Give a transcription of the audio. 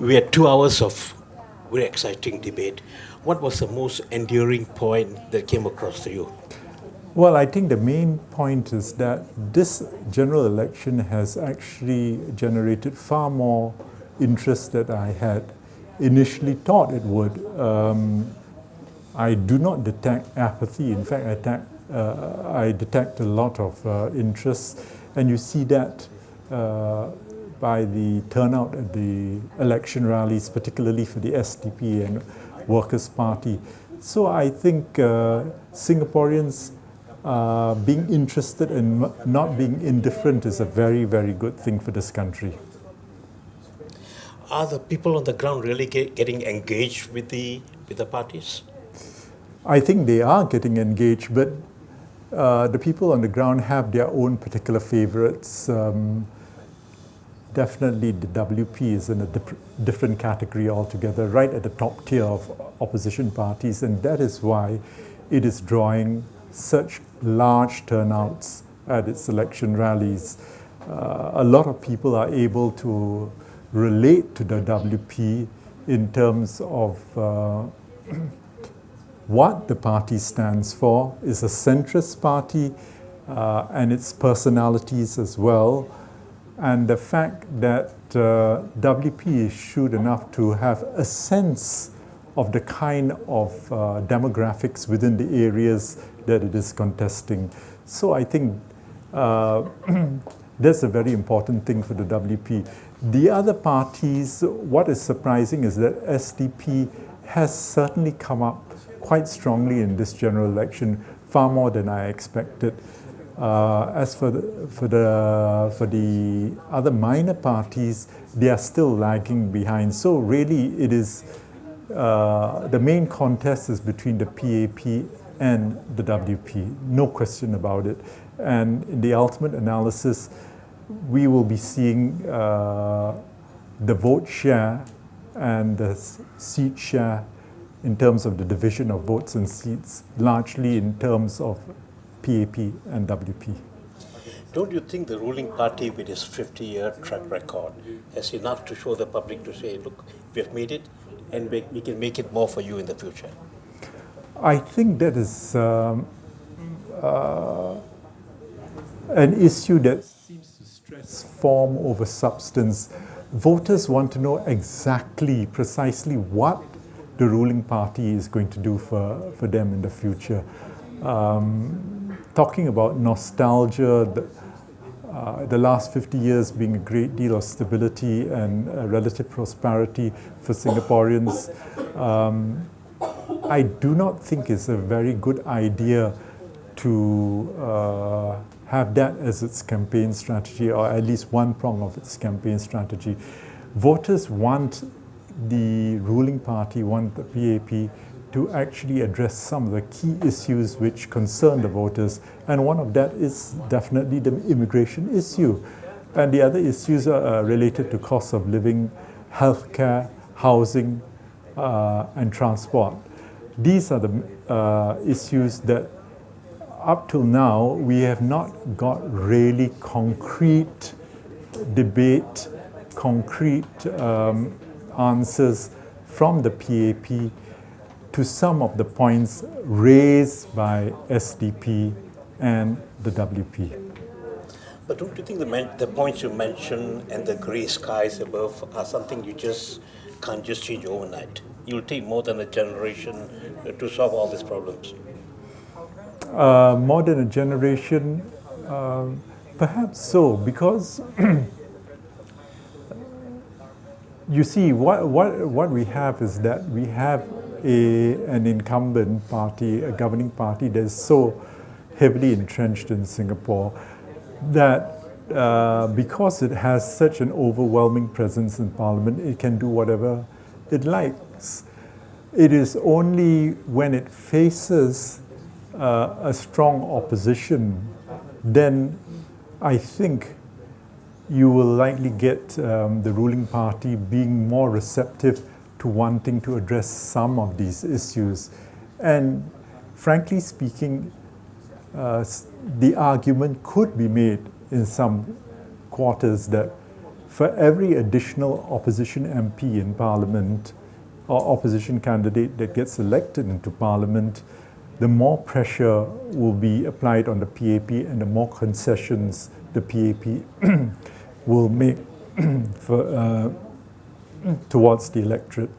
We had 2 hours of very exciting debate. What was the most enduring point that came across to you? Well, I think the main point is that this general election has actually generated far more interest than I had initially thought it would. I do not detect apathy. In fact, I detect a lot of interest, and you see that by the turnout at the election rallies, particularly for the SDP and Workers' Party. So I think Singaporeans being interested and not being indifferent is a very, very good thing for this country. Are the people on the ground really getting engaged with the parties? I think they are getting engaged, but the people on the ground have their own particular favorites. Definitely the WP is in a different category altogether, right at the top tier of opposition parties, and that is why it is drawing such large turnouts at its election rallies. A lot of people are able to relate to the WP in terms of what the party stands for. Is a centrist party and its personalities as well. And the fact that WP is shrewd enough to have a sense of the kind of demographics within the areas that it is contesting. So I think that's a very important thing for the WP. The other parties, what is surprising is that SDP has certainly come up quite strongly in this general election, far more than I expected. As for the other minor parties, they are still lagging behind. So really, it is the main contest is between the PAP and the WP, no question about it. And in the ultimate analysis, we will be seeing the vote share and the seat share in terms of the division of votes and seats, largely in terms of PAP and WP. Don't you think the ruling party with its 50-year track record has enough to show the public to say, look, we have made it and we can make it more for you in the future? I think that is an issue that seems to stress form over substance. Voters want to know exactly, precisely what the ruling party is going to do for them in the future. Talking about nostalgia, the last 50 years being a great deal of stability and relative prosperity for Singaporeans, I do not think it's a very good idea to have that as its campaign strategy, or at least one prong of its campaign strategy. Voters want the ruling party, want the PAP to actually address some of the key issues which concern the voters. And one of that is definitely the immigration issue. And the other issues are related to cost of living, healthcare, housing, and transport. These are the issues that up till now we have not got really concrete debate, concrete answers from the PAP to some of the points raised by SDP and the WP. But don't you think the points you mentioned and the grey skies above are something you just can't just change overnight? You'll take more than a generation to solve all these problems. More than a generation, perhaps so, because you see, what we have is that we have an incumbent party, a governing party that is so heavily entrenched in Singapore that because it has such an overwhelming presence in Parliament, it can do whatever it likes. It is only when it faces a strong opposition, then I think you will likely get the ruling party being more receptive to wanting to address some of these issues. And frankly speaking, the argument could be made in some quarters that for every additional opposition MP in Parliament or opposition candidate that gets elected into Parliament, the more pressure will be applied on the PAP and the more concessions the PAP will make towards the electorate.